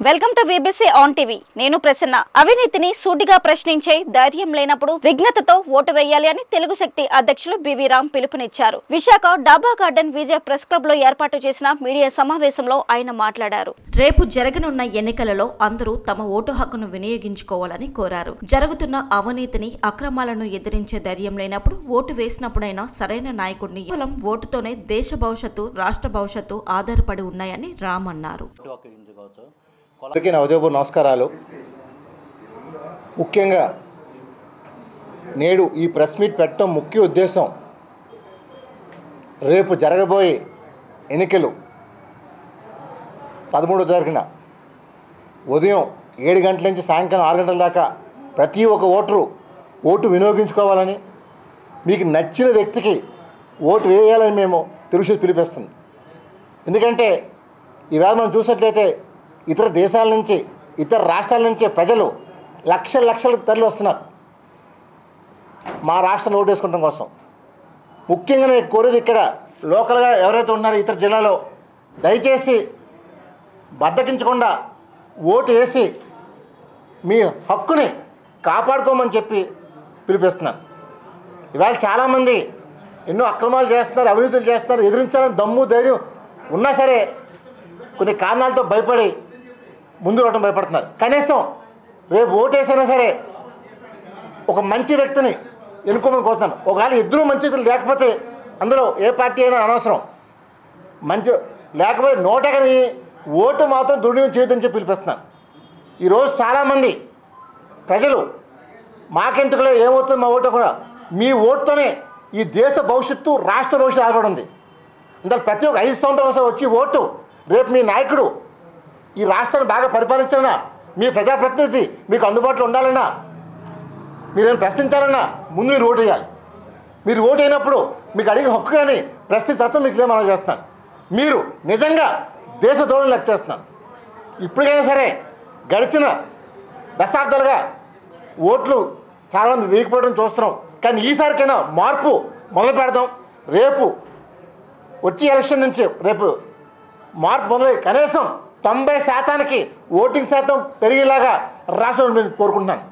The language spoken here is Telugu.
Welcome to VBC on TV. నేను ప్రసన్న. అవినీతిని సూటిగా ప్రశ్నించే ధైర్యం లేనప్పుడు విఘ్నతతో ఓటు వేయాలి అని తెలుగు శక్తి అధ్యక్షులు బివి రామ్ పిలుపునిచ్చారు. విశాఖ డాబా గార్డెన్ విజయ ప్రెస్ క్లబ్ లో ఏర్పాటు చేసిన మీడియా సమావేశంలో ఆయన మాట్లాడారు. రేపు జరగనున్న ఎన్నికలలో అందరూ తమ ఓటు హక్కును వినియోగించుకోవాలని కోరారు. జరుగుతున్న అవినీతిని అక్రమాలను ఎదిరించే ధైర్యం లేనప్పుడు ఓటు వేసినప్పుడైనా సరైన నాయకుడిని కేవలం ఓటుతోనే దేశ భవిష్యత్తు, రాష్ట్ర భవిష్యత్తు ఆధారపడి ఉన్నాయని రామ్ అన్నారు. అందరికీ నా ఉదయపూర్ నమస్కారాలు. ముఖ్యంగా నేడు ఈ ప్రెస్ మీట్ పెట్టడం ముఖ్య ఉద్దేశం రేపు జరగబోయే ఎన్నికలు 13వ తారీఖున ఉదయం 7 గంటల నుంచి సాయంకాలం 6 గంటల దాకా ప్రతి ఒక్క ఓటరు ఓటు వినియోగించుకోవాలని, మీకు నచ్చిన వ్యక్తికి ఓటు వేయాలని మేము తెలుగు పిలిపిస్తుంది. ఎందుకంటే ఈవేళ మనం చూసినట్లయితే ఇతర దేశాల నుంచి, ఇతర రాష్ట్రాల నుంచి ప్రజలు లక్షల తరలి వస్తున్నారు మా రాష్ట్రంలో ఓటు వేసుకోవడం కోసం. ముఖ్యంగా నేను కోరేది ఇక్కడ లోకల్గా ఎవరైతే ఉన్నారో ఇతర జిల్లాలో దయచేసి బద్దకించకుండా ఓటు వేసి మీ హక్కుని కాపాడుకోమని చెప్పి పిలిపిస్తున్నాను. ఇవాళ చాలామంది ఎన్నో అక్రమాలు చేస్తున్నారు, అవినీతులు చేస్తున్నారు. ఎదిరించాలని దమ్ము ధైర్యం ఉన్నా సరే కొన్ని కారణాలతో భయపడి ముందు రావడం భయపడుతున్నారు. కనీసం రేపు ఓటేసైనా సరే ఒక మంచి వ్యక్తిని ఎన్నుకోమని కోరుతున్నాను. ఒకవేళ ఇద్దరు మంచి వ్యక్తులు లేకపోతే అందులో ఏ పార్టీ అయినా అనవసరం, మంచి లేకపోతే నోటకని ఓటు మాత్రం దుర్వినియోగం చేయొద్దని చెప్పి పిలిపిస్తున్నాను. ఈరోజు చాలామంది ప్రజలు మాకెందుకులే ఏమవుతుంది మా ఓటు కూడా, మీ ఓటుతోనే ఈ దేశ భవిష్యత్తు, రాష్ట్ర భవిష్యత్తు ఆధారపడి ఉంది. అందులో ప్రతి ఒక్క 5 సంవత్సరాల కోసం వచ్చి ఓటు రేపు మీ నాయకుడు ఈ రాష్ట్రాన్ని బాగా పరిపాలించాలన్నా, మీ ప్రజాప్రతినిధి మీకు అందుబాటులో ఉండాలన్నా, మీరేమైనా ప్రశ్నించాలన్నా ముందు మీరు ఓటు వేయాలి. మీరు ఓటు అయినప్పుడు మీకు అడిగే హక్కు కానీ ప్రశ్న తత్వం మీకు మనం చేస్తాను. మీరు నిజంగా దేశ ద్రోహం లెక్క చేస్తున్నాను. ఇప్పటికైనా సరే గడిచిన దశాబ్దాలుగా ఓట్లు చాలామంది వేగిపోవడం చూస్తున్నాం. కానీ ఈసారికైనా మార్పు మొదలు పెడదాం. రేపు వచ్చే ఎలక్షన్ నుంచి రేపు మార్పు మొదలై కనీసం 90% ఓటింగ్ శాతం పెరిగేలాగా రాష్ట్రంలో నేను కోరుకుంటున్నాను.